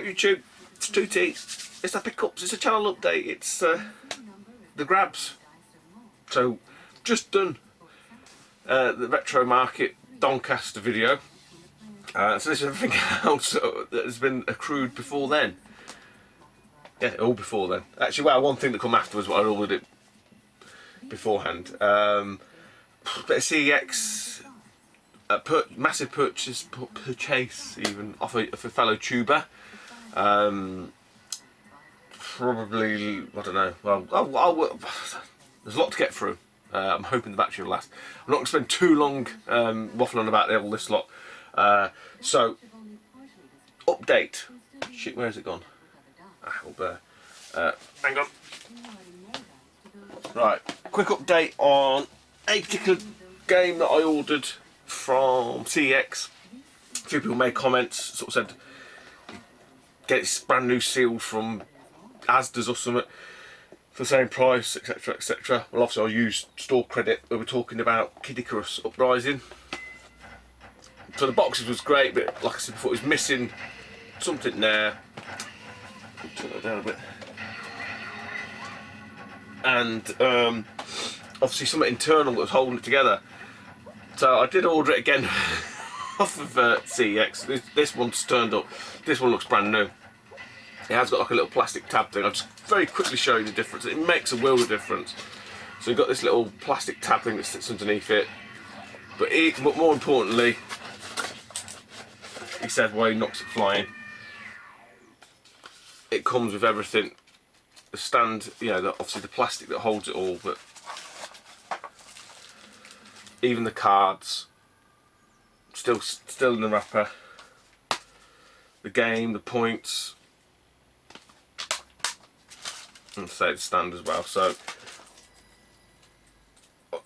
YouTube, it's 2T. It's the pickups. It's a channel update. It's the grabs. So just done the retro market Doncaster video. So this is everything else that has been accrued before then. Yeah, all before then. Actually, well, one thing that come after was what I ordered it beforehand. Bit of CEX, massive purchase even off a fellow tuber. Probably, I don't know. Well, there's a lot to get through. I'm hoping the battery will last. I'm not going to spend too long waffling about all this lot. So, update. Shit, where has it gone? Hang on. Right, quick update on a particular game that I ordered from CEX. A few people made comments, sort of said, get this brand new seal from Asda's or something for the same price, etc, etc. Well, obviously I used store credit. We were talking about Kid Icarus Uprising. So the boxes was great, but like I said before, it was missing something there. Turn that down a bit. And obviously something internal that was holding it together. So I did order it again off of CEX. This one's turned up. This one looks brand new. It has got like a little plastic tab thing. I'll just very quickly show you the difference. It makes a world of difference. So you've got this little plastic tab thing that sits underneath it. But more importantly, he said why he knocks it flying. It comes with everything. The stand, you know, obviously the plastic that holds it all, but even the cards, still in the wrapper. The game, the points, and say the stand as well. So,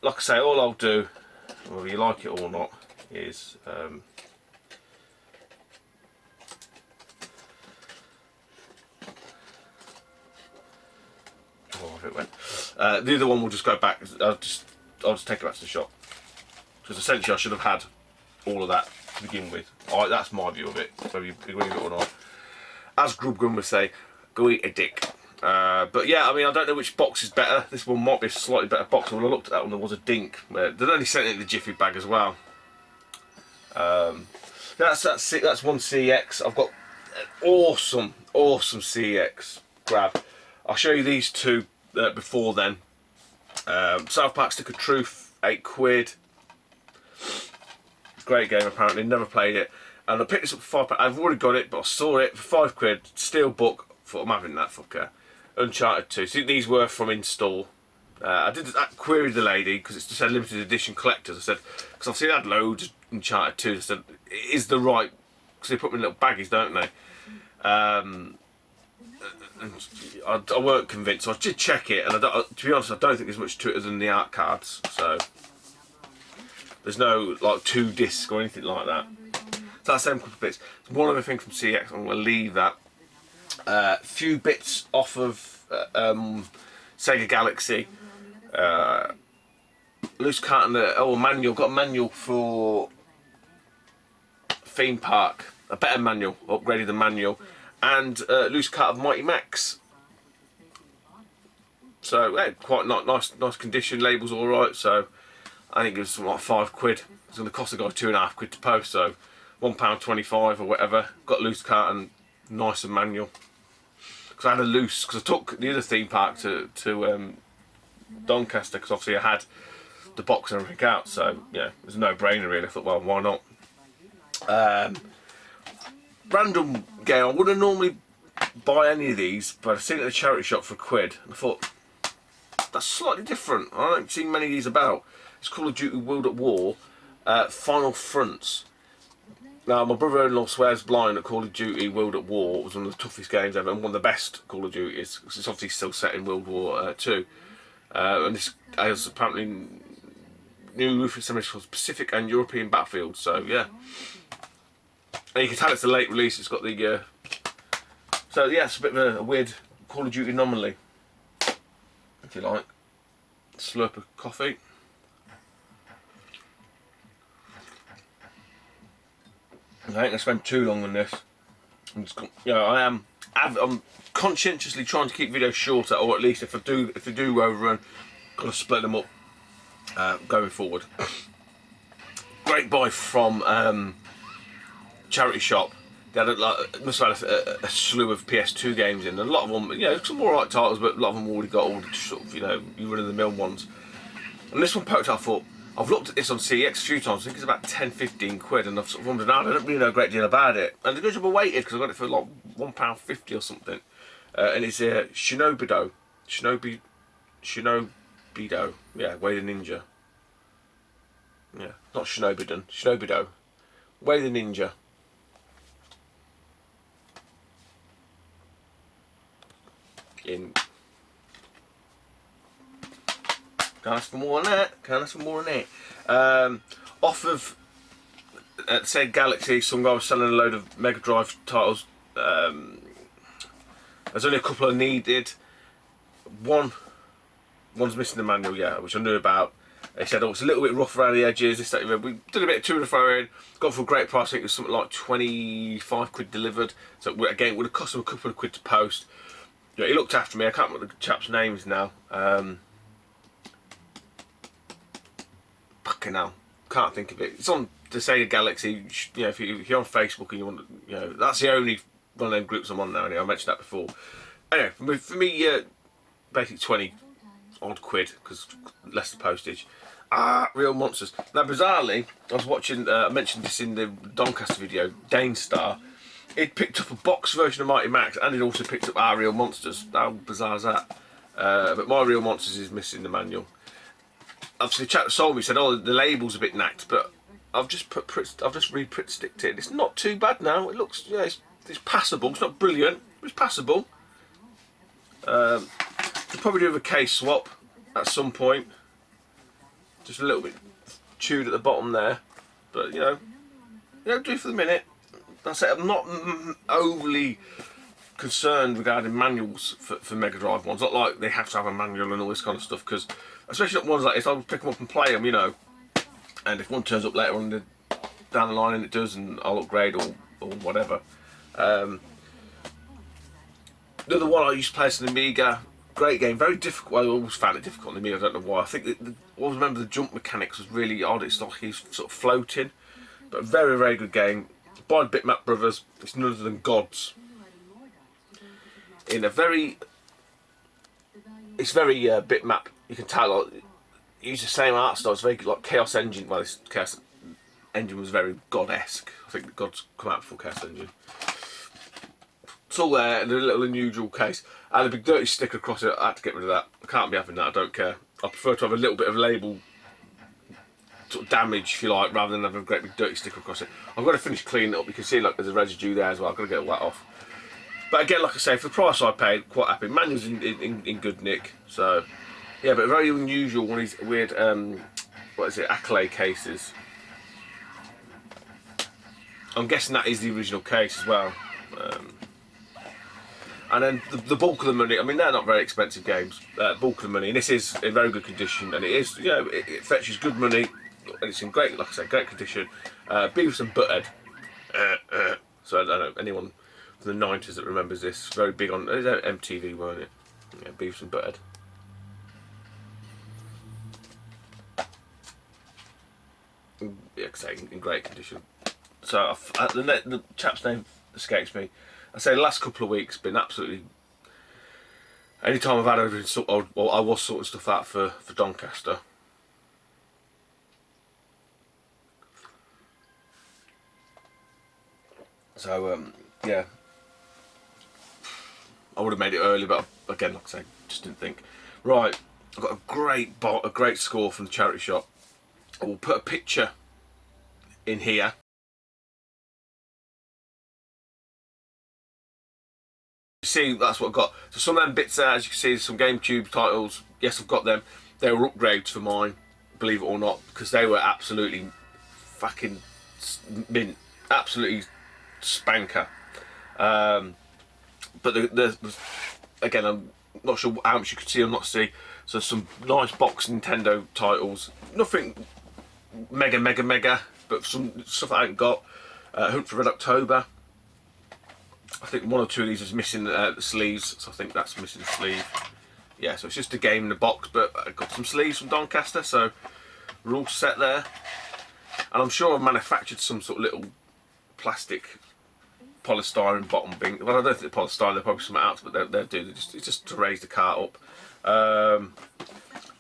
like I say, all I'll do, whether you like it or not, is it went. The other one will just go back. I'll just take it back to the shop, because essentially I should have had all of that to begin with. That's my view of it, whether you agree with it or not. As Grubgun would say, go eat a dick. But yeah, I mean, I don't know which box is better. This one might be a slightly better box. When I looked at that one, there was a dink. They'd only sent it in the jiffy bag as well. That's one CX. I've got an awesome CX grab. I'll show you these two before then. South Park Stick of Truth, £8. Great game apparently, never played it. And I picked this up for £5. I've already got it, but I saw it for £5. Steel book, thought I'm having that fucker. Uncharted 2. So these were from install. I did query the lady because it's just a limited edition collectors. I said, because I've seen had loads of Uncharted 2. I said, is the right? Because they put them in little baggies, don't they? I weren't convinced, so I did check it, and to be honest, I don't think there's much to it other than the art cards. So there's no like 2 discs or anything like that. So that's them couple of bits. One other thing from CX, I'm going to leave that. Few bits off of Sega Galaxy. Loose carton, manual. Got a manual for Theme Park. A better manual, upgraded the manual. And loose cut of Mighty Max. So yeah, quite nice condition. Labels all right. So I think it was like £5. It's going to cost the guy £2.50 to post. So £1.25 or whatever. Got loose cut and nice and manual. Because I had a loose. Because I took the other theme park to Doncaster. Because obviously I had the box and everything out. So yeah, it was a no-brainer really. I thought, well, why not? Random game. I wouldn't normally buy any of these, but I've seen it at a charity shop for £1, and I thought that's slightly different. I don't see many of these about. It's Call of Duty World at War, Final Fronts. Now my brother-in-law swears blind that Call of Duty World at War was one of the toughest games ever, and one of the best Call of Duties, because it's obviously still set in World War II. And this has apparently new ruthless symmetry called Pacific and European Battlefield. So yeah. And you can tell it's a late release. It's got the so yeah, it's a bit of a weird Call of Duty anomaly, if you like. Slurp of coffee. I ain't gonna spend too long on this. I'm conscientiously trying to keep videos shorter, or at least if they do overrun, kind of split them up going forward. Great buy from Charity Shop. They had must have had a slew of PS2 games in, and a lot of them, some alright titles, but a lot of them already got all the sort of, your run-of-the-mill ones. And this one poked out, I thought, I've looked at this on CX a few times, I think it's about 10-15 quid, and I've sort of wondered, I don't really know a great deal about it. And the good job I waited, because I got it for like £1.50 or something. And it's Shinobido. Shinobido. Yeah, Way the Ninja. Yeah, not Shinobidon. Shinobido. Way the Ninja. Can't ask for more than that. Off of say Galaxy, some guy was selling a load of Mega Drive titles. There's only a couple I needed. One's missing the manual, yeah, which I knew about. They said, it's a little bit rough around the edges. This, that, we did a bit of to and fro in. Got for a great price. I think it was something like 25 quid delivered. So again, it would have cost them a couple of quid to post. Yeah, he looked after me. I can't remember the chap's names now. Fucking hell, can't think of it. It's on the Sega Galaxy. If you're on Facebook and you want, that's the only one of them groups I'm on now. Anyway, I mentioned that before. Anyway, for me, basically 20 odd quid because less the postage. Real monsters. Now, bizarrely, I was watching. I mentioned this in the Doncaster video. Danestar. It picked up a box version of Mighty Max, and it also picked up Our Real Monsters. How bizarre is that? But My Real Monsters is missing the manual. Obviously, the chap that sold me said, "Oh, the label's a bit knacked," but I've just re-Pritt sticked it. It's not too bad now. It looks, it's passable. It's not brilliant, but it's passable. Could probably do with a case swap at some point. Just a little bit chewed at the bottom there, but do for the minute. That's it. I'm not overly concerned regarding manuals for Mega Drive ones. Not like they have to have a manual and all this kind of stuff, because especially not ones like this, I'll pick them up and play them, and if one turns up later on down the line and it does, and I'll upgrade or whatever. The other one I used to play is an Amiga. Great game, very difficult. Well, I always found it difficult on the Amiga, I don't know why. I think I always remember the jump mechanics was really odd. It's like he's sort of floating, but very, very good game. By Bitmap Brothers. It's none other than Gods. It's very bitmap. You can tell, like, use the same art style. It's very like Chaos Engine. Well, this Chaos Engine was very God-esque. I think the Gods come out before Chaos Engine. It's all there in a little unusual case. And a big dirty sticker across it. I had to get rid of that. I can't be having that. I don't care. I prefer to have a little bit of label sort of damage, if you like, rather than have a great big dirty sticker across it. I've got to finish cleaning it up. You can see, like, there's a residue there as well. I've got to get all that off. But again, like I say, for the price I paid, quite happy. Manual's in good nick. So, yeah, but very unusual. One of these weird, accolade cases. I'm guessing that is the original case as well. And then the bulk of the money, I mean, they're not very expensive games. Bulk of the money, and this is in very good condition, and it is, it fetches good money, and it's in great, like I say, great condition. Beavis and Butthead. So I don't know, anyone from the 90s that remembers this, very big on, it was MTV, weren't it? Yeah, Beavis and Butthead. Yeah, like I say, in great condition. So the chap's name escapes me. I say the last couple of weeks been absolutely. Any time I've had over, I was sorting stuff out for Doncaster. So yeah, I would have made it early, but again, like I say, just didn't think. Right, I've got a great score from the charity shop. I will put a picture in here. See, that's what I've got. So some of them bits there, as you can see, some GameCube titles. Yes, I've got them. They were upgrades for mine, believe it or not, because they were absolutely fucking mint, absolutely spanker. But again, I'm not sure how much you could see or not see. So some nice box Nintendo titles. Nothing mega, but some stuff I haven't got. Hunt for Red October. I think one or two of these is missing the sleeves, so I think that's missing the sleeve. Yeah, so it's just a game in the box, but I got some sleeves from Doncaster, so we're all set there. And I'm sure I've manufactured some sort of little plastic polystyrene bottom thing. Well, I don't think they're polystyrene, they're probably something else, but they'll do. It's just to raise the cart up.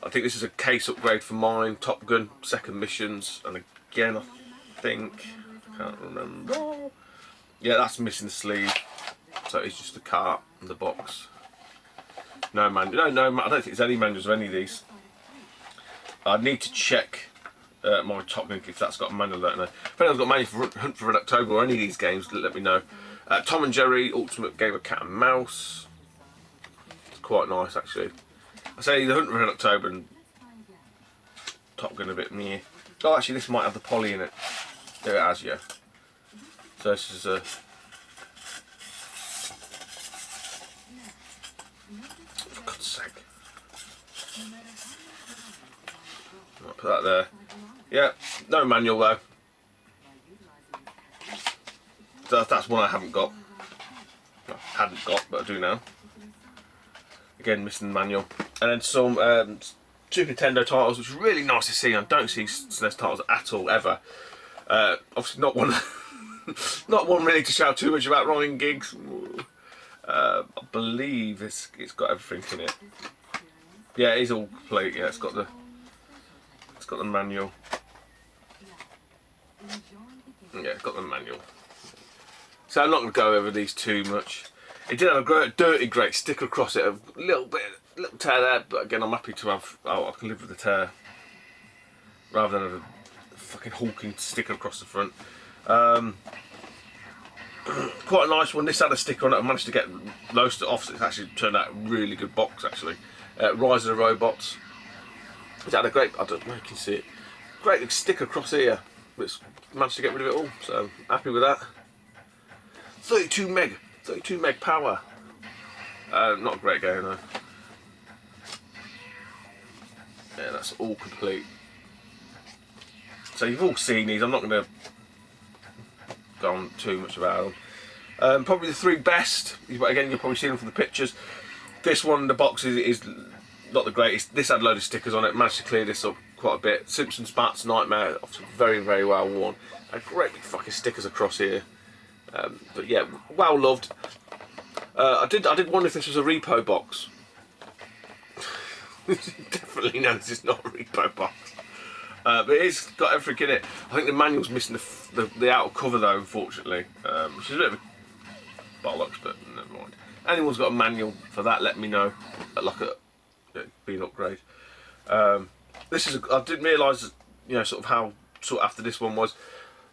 I think this is a case upgrade for mine, Top Gun, second missions, and again, I think, can't remember. Yeah, that's missing the sleeve, so it's just the cart and the box. No manual. No, I don't think there's any manuals of any of these. I'd need to check my Top Gun if that's got a manual. I don't know. If anyone's got a manual for Hunt for Red October or any of these games, let me know. Tom and Jerry Ultimate Game of Cat and Mouse. It's quite nice actually. I say the Hunt for Red October and Top Gun a bit meh. Oh, actually, this might have the poly in it. There it has, yeah. So this is a. For God's sake. I'll put that there. Yeah, no manual though. So that's one I haven't got. Well, hadn't got, but I do now. Again, missing the manual. And then some Super Nintendo titles, which is really nice to see. I don't see SNES titles at all, ever. Obviously not one not one really to shout too much about. Ryan Giggs. I believe it's got everything in it. Yeah, it is all complete. Yeah, it's got the manual. Yeah, it's got the manual. So I'm not going to go over these too much. It did have a dirty great sticker across it, a little tear there, but again I'm happy to have, I can live with the tear rather than have a fucking hulking sticker across the front. Quite a nice one. This had a sticker on it. I managed to get most of it off, so it's actually turned out a really good box actually. Rise of the Robots. It had a great, I don't know if you can see it, great big sticker across here, but managed to get rid of it all, so happy with that. 32 meg power. Not a great game though. Yeah, that's all complete. So you've all seen these, I'm not going to go on too much about them. Probably the three best, but again you'll probably see them from the pictures. This one, the box is not the greatest. This had a load of stickers on it, managed to clear this up quite a bit. Simpsons Bats Nightmare, very, very well worn. A great big fucking stickers across here. But yeah, well loved. I did wonder if this was a repo box. Definitely no, this is not a repo box. But it's got everything in it. I think the manual's missing the outer cover though, unfortunately. Which is a bit of a bollocks, but never mind. Anyone's got a manual for that, let me know. Like be an upgrade. This is I didn't realise, sort of how after this one was.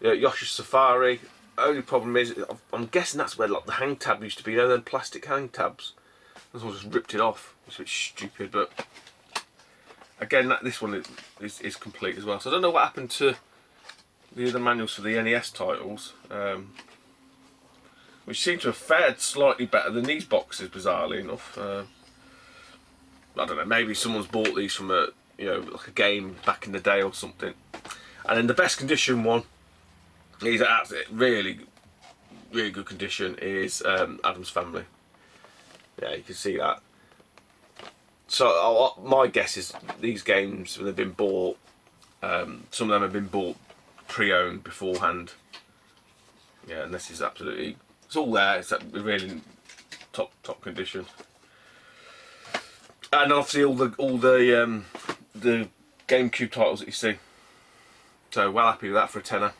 Yoshi's Safari. Only problem is, I'm guessing that's where like the hang tab used to be. Then plastic hang tabs. Someone just ripped it off. It's a bit stupid, but again, this one is complete as well. So I don't know what happened to the other manuals for the NES titles, which seem to have fared slightly better than these boxes, bizarrely enough. I don't know. Maybe someone's bought these from like a game back in the day or something. And then the best condition one. He's at really good condition. Is Adam's Family. Yeah, you can see that. So my guess is these games, when they've been bought, some of them have been bought pre-owned beforehand. Yeah, and this is absolutely, it's all there. It's really top condition. And obviously all the GameCube titles that you see. So well happy with that for a tenner.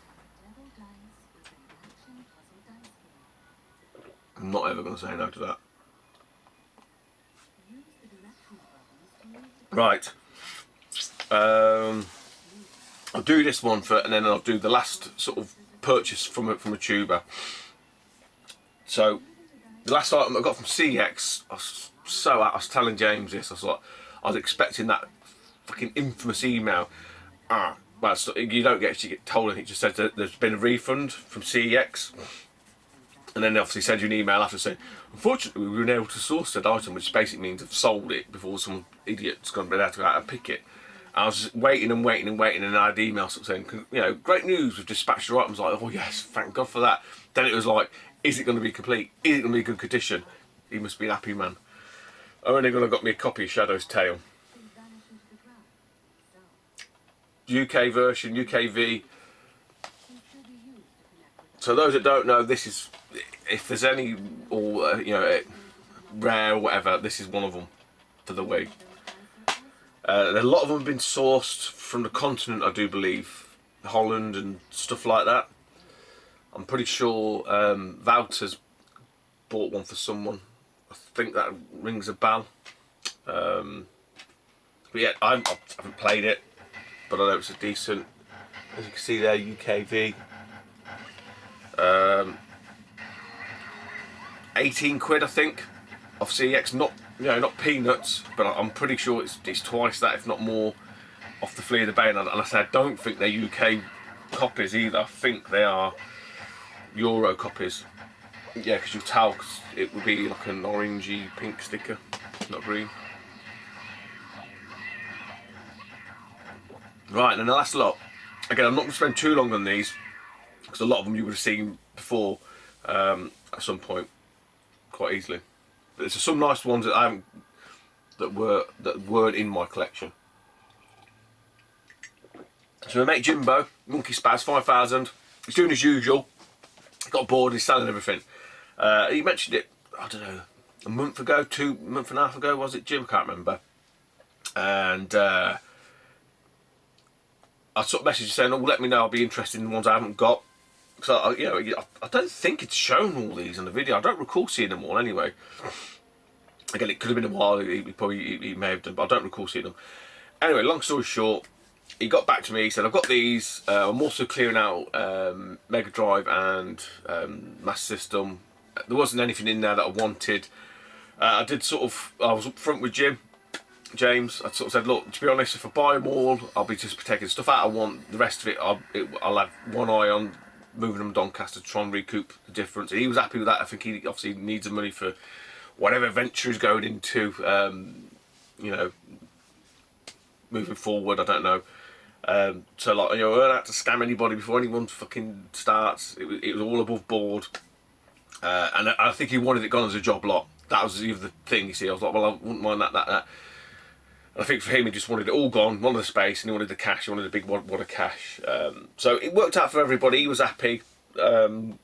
I'm not ever going to say no to that. Right. I'll do this one and then I'll do the last sort of purchase from a tuber. So the last item I got from CX, I was telling James this. I was expecting that fucking infamous email. Well, you don't actually get told anything. It just says that there's been a refund from CEX. And then they obviously send you an email after saying, unfortunately we were unable to source that item, which basically means I've sold it before some idiot's gone to be able to go out and pick it. And I was just waiting, and I had emails saying, great news, we've dispatched your items. Like, oh yes, thank God for that. Then it was like, Is it going to be complete? Is it going to be a good condition? He must be an happy man. I'm only going to got me a copy of Shadow's Tale. UK version, UKV. So those that don't know, this is, if there's any, or you know, rare or whatever, this is one of them for the Wii. A lot of them have been sourced from the continent, I do believe, Holland and stuff like that. I'm pretty sure Wouters bought one for someone. I think that rings a bell. But yeah, I haven't played it, but I know it's a decent, as you can see there, UKV. 18 quid, I think, off CX. Not, you know, not peanuts, but I'm pretty sure it's twice that, if not more, off the Flea of the Bay. And I say I don't think they're UK copies either. I think they are Euro copies. Yeah, because you'll tell, cause it would be like an orangey pink sticker, not green. Right, and the last lot. Again, I'm not going to spend too long on these, because a lot of them you would have seen before at some point, quite easily. But there's some nice ones that I haven't, that weren't in my collection. So my mate Jimbo, Monkey Spaz 5000. He's doing as usual. He got bored. He's selling everything. He mentioned it, I don't know, a month ago, a month and a half ago, was it, Jim? I can't remember. And I sort of messaged saying, "Oh, let me know. I'll be interested in the ones I haven't got." So you know, I don't think it's shown all these in the video. I don't recall seeing them all anyway. Again, it could have been a while. He may have done, but I don't recall seeing them. Anyway, long story short, he got back to me. He said, "I've got these. I'm also clearing out Mega Drive and Master System. There wasn't anything in there that I wanted." I did sort of. I was up front with James. I sort of said, "Look, to be honest, if I buy them all, I'll be just taking stuff out I want. The rest of it, I'll have one eye on moving them to Doncaster to try and recoup the difference." And he was happy with that. I think he obviously needs the money for whatever venture he's going into. You know, moving forward, I don't know. So like, you know, I don't have to scam anybody before anyone fucking starts. It was all above board, and I think he wanted it gone as a job lot. That was the other thing. You see, I was like, well, I wouldn't mind that. And I think for him, he just wanted it all gone, wanted the space, and he wanted the cash. He wanted a big wad of cash. So it worked out for everybody. He was happy, and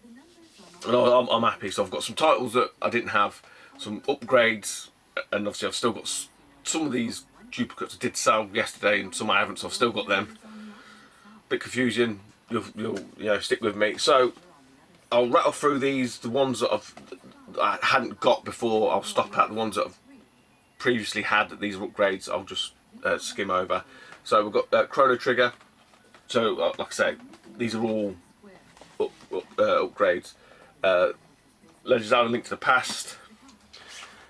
I'm happy. So I've got some titles that I didn't have, some upgrades, and obviously I've still got some of these duplicates I did sell yesterday, and some I haven't. So I've still got them. Bit confusing. You'll you know, stick with me. So I'll rattle through these. The ones that I hadn't got before, I'll stop at. The ones that I've previously had, that these are upgrades, I'll just skim over. So we've got Chrono Trigger. So like I say, these are all upgrades. Legends Island: Link to the Past,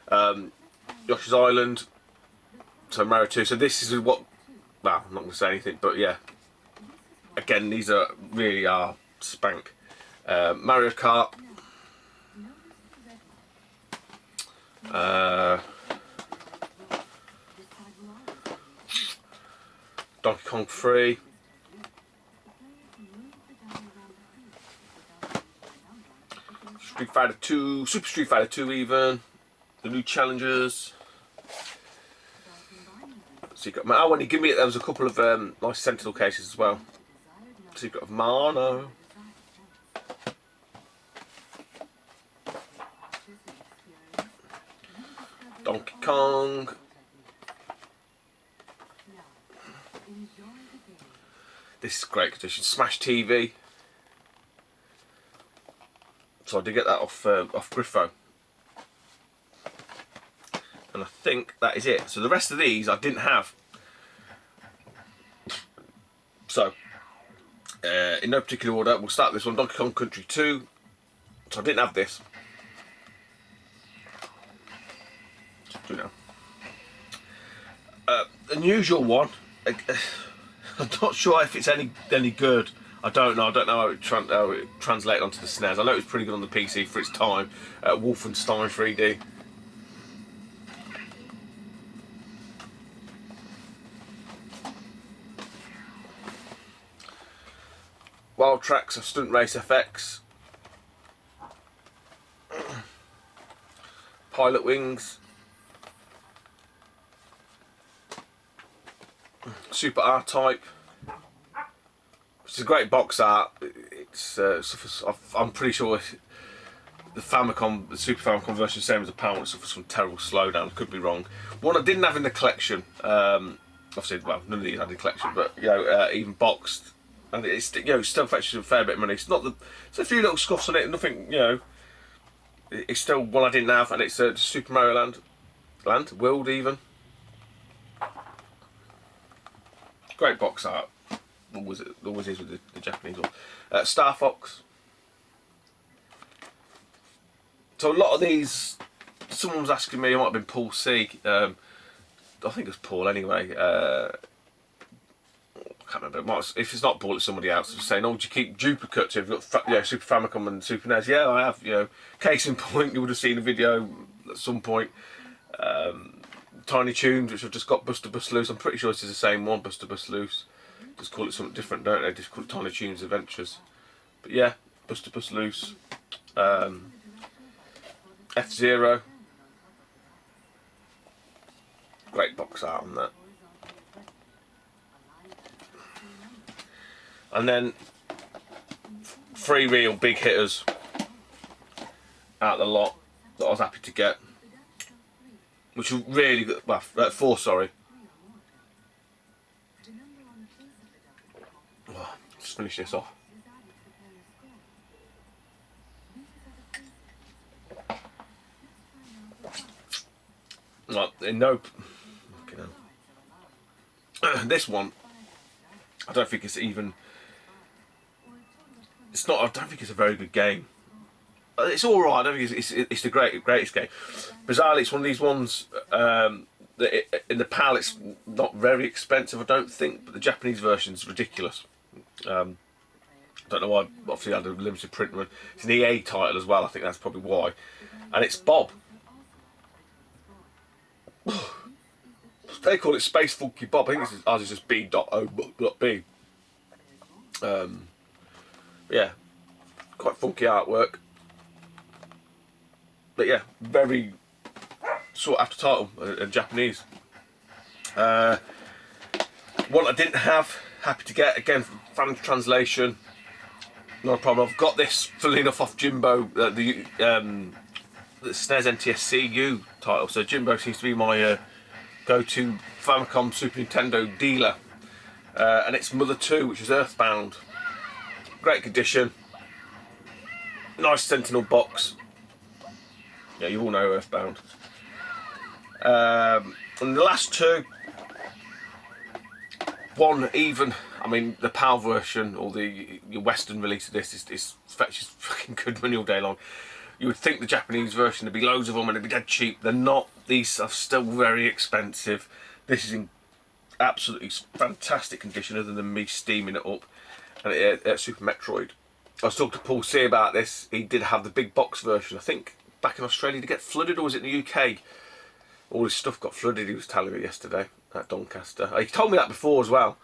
Yoshi's Island, so Mario 2. So this is what, well, I'm not going to say anything, but yeah, again, these really are spank. Mario Kart, Donkey Kong 3, Street Fighter 2, Super Street Fighter 2 even, the new challenges. Secret of when he gave me it, there was a couple of nice Sentinel cases as well. Secret of Mana. Donkey Kong. This is great condition. Smash TV. So I did get that off Griffo. And I think that is it. So the rest of these I didn't have. So, in no particular order, we'll start this one. Donkey Kong Country 2. So I didn't have this. You know. Unusual one. I'm not sure if it's any good. I don't know. I don't know how it translates onto the SNES. I know it was pretty good on the PC for its time. Wolfenstein 3D. Wild Tracks of Stunt Race FX. Pilot Wings, Super R-Type, which is a great box art. It's I'm pretty sure the Famicom, the Super Famicom version, same as the Power, it suffers from terrible slowdown. Could be wrong. One I didn't have in the collection. Obviously, well, none of these had in the collection, but you know, even boxed, and it's, you know, still fetches a fair bit of money. It's not the, it's a few little scuffs on it, nothing, you know. It's still one I didn't have, and it's Super Mario World even. Great box art. Always is with the Japanese one. Star Fox. So a lot of these, someone was asking me, it might have been Paul C. I think it was Paul anyway. I can't remember. If it's not Paul, it's somebody else. Just saying, "Oh, do you keep duplicates? Have you got Super Famicom and Super NES?" Yeah, I have. You know, case in point, you would have seen a video at some point. Tiny Tunes, which I've just got Buster Bust Loose. I'm pretty sure this is the same one, Buster Bust Loose. Just call it something different, don't they? Just call it Tiny Tunes Adventures. But yeah, Buster Bust Loose. F-Zero. Great box art on that. And then 3 real big hitters out of the lot that I was happy to get, which were really good. Well, 4, sorry. Oh, let's finish this off. Like, nope. This one, I don't think it's even. It's not. I don't think it's a very good game. It's all right. I don't think it's the greatest game. Bizarrely, it's one of these ones that in the PAL it's not very expensive. I don't think, but the Japanese version's ridiculous. I don't know why. Obviously, I had a limited print run. It's an EA title as well. I think that's probably why. And it's Bob. They call it Space Funky Bob. I think ours is just B.O.B. Yeah, quite funky artwork. But yeah, very sought after title in Japanese. One I didn't have, happy to get, again, fan translation, not a problem. I've got this, funnily enough, off Jimbo, the SNES NTSC-U title. So Jimbo seems to be my go-to Famicom Super Nintendo dealer. And it's Mother 2, which is Earthbound. Great condition. Nice Sentinel box. Yeah, you all know Earthbound. And the last two, one even, I mean, the PAL version or the Western release of this is fetches fucking good money all day long. You would think the Japanese version would be loads of them and it'd be dead cheap. They're not. These are still very expensive. This is in absolutely fantastic condition, other than me steaming it up. And at Super Metroid, I was talking to Paul C about this. He did have the big box version. I think back in Australia, did it get flooded, or was it in the UK? All his stuff got flooded. He was telling me yesterday at Doncaster. He told me that before as well,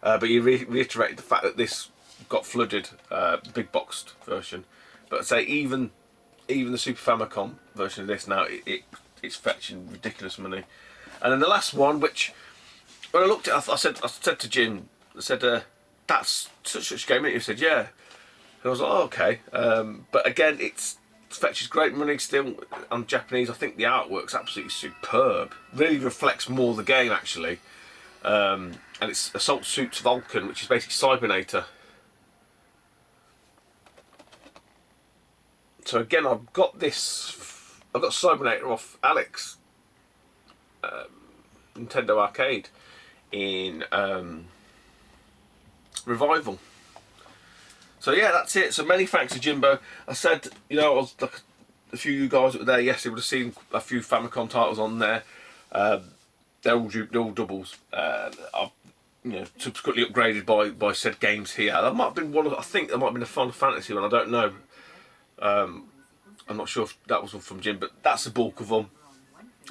but he reiterated the fact that this got flooded, the big boxed version. But I'd say even the Super Famicom version of this now, it's fetching ridiculous money. And then the last one, which when I looked at, I said to Jim, I said, "That's such a game." He said, "Yeah." And I was like, "Oh, okay." But again, it fetches great money still on Japanese. I think the artwork's absolutely superb. Really reflects more the game actually. And it's Assault Suits Vulcan, which is basically Cybernator. So again, I've got Cybernator off Alex Nintendo Arcade in Revival. So yeah, that's it. So many thanks to Jimbo. I said, you know, I was like, a few of you guys that were there yesterday would have seen a few Famicom titles on there. They're all doubles. I've, you know, subsequently upgraded by said games here. That might have been one of, I think that might have been a Final Fantasy one. I don't know. I'm not sure if that was one from Jim, but that's the bulk of them.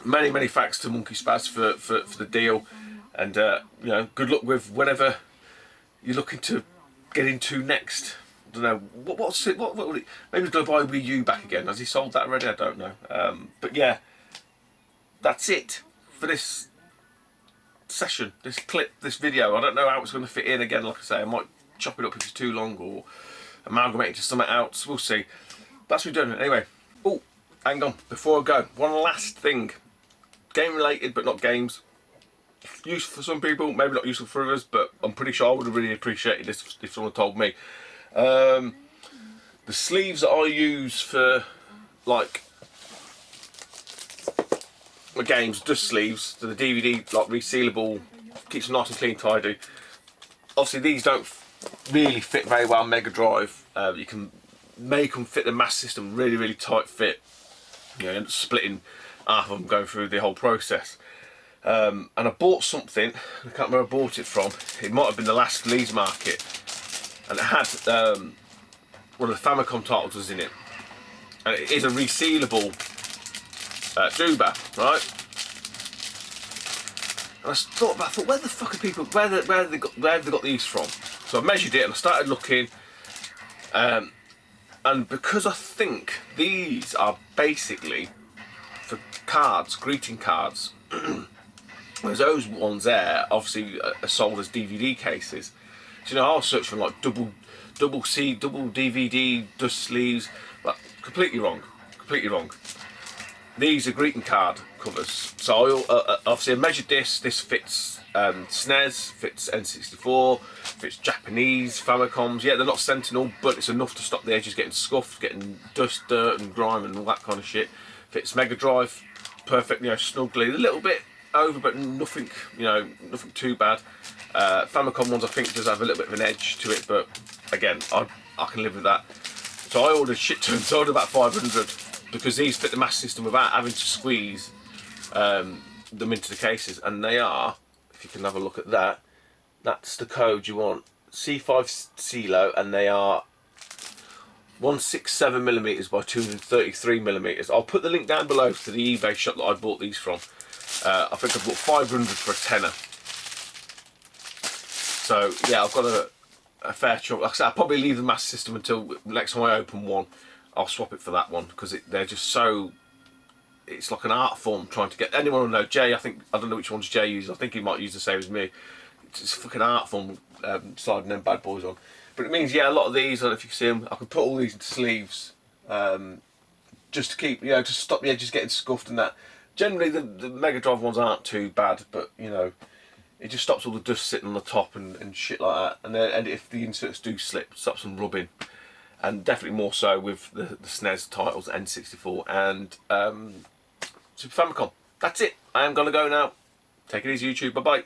Many thanks to Monkey Spaz for the deal, and you know, good luck with whatever you're looking to get into next. don't know what's it. What would it? Maybe he's going to buy Wii U back again. Has he sold that already? I don't know. But yeah, that's it for this session, this clip, this video. I don't know how it's going to fit in. Again, like I say, I might chop it up if it's too long or amalgamate it to something else. We'll see. That's what we're doing anyway. Oh, hang on. Before I go, one last thing. Game related, but not games. Useful for some people, maybe not useful for others, but I'm pretty sure I would have really appreciated this if someone told me. The sleeves that I use for like my games, dust sleeves, so the DVD like resealable, keeps them nice and clean, tidy. Obviously these don't really fit very well on Mega Drive. You can make them fit the Master System really, really tight fit. You know, end up splitting half of them going through the whole process. And I bought something, I can't remember where I bought it from. It might have been the last Leeds Market, and it had one of the Famicom titles in it, and it is a resealable Duba, right? And I thought, where the fuck are people? Where have they got these from? So I measured it and I started looking, and because I think these are basically for cards, greeting cards. Whereas those ones there obviously are sold as DVD cases. So, you know, I'll search for like double DVD dust sleeves, but completely wrong. These are greeting card covers. So obviously I measured this. This fits SNES, fits N64, fits Japanese Famicoms. Yeah, they're not Sentinel, but it's enough to stop the edges getting scuffed, getting dust, dirt, and grime, and all that kind of shit. Fits Mega Drive, perfect, you know, snugly. A little bit over, but nothing, you know, nothing too bad. Famicom ones I think does have a little bit of an edge to it, but again, I can live with that. So I ordered shit tons. I ordered about 500 because these fit the Master System without having to squeeze them into the cases, and they are, if you can have a look at that, that's the code you want, C5 CeeLo, and they are 167mm by 233mm. I'll put the link down below to the eBay shop that I bought these from. I think I bought 500 for a tenner. So yeah, I've got a fair chunk. Like I said, I'll probably leave the Master System until next time I open one. I'll swap it for that one because they're just so. It's like an art form trying to get anyone will know. Jay, I don't know which ones Jay uses. I think he might use the same as me. It's a fucking art form sliding them bad boys on. But it means, yeah, a lot of these, I don't know if you can see them, I can put all these into sleeves just to keep, you know, to stop the edges getting scuffed and that. Generally, the Mega Drive ones aren't too bad, but, you know, it just stops all the dust sitting on the top and shit like that. And if the inserts do slip, it stops them rubbing. And definitely more so with the SNES titles, N64 and Super Famicom. That's it. I am going to go now. Take it easy, YouTube. Bye-bye.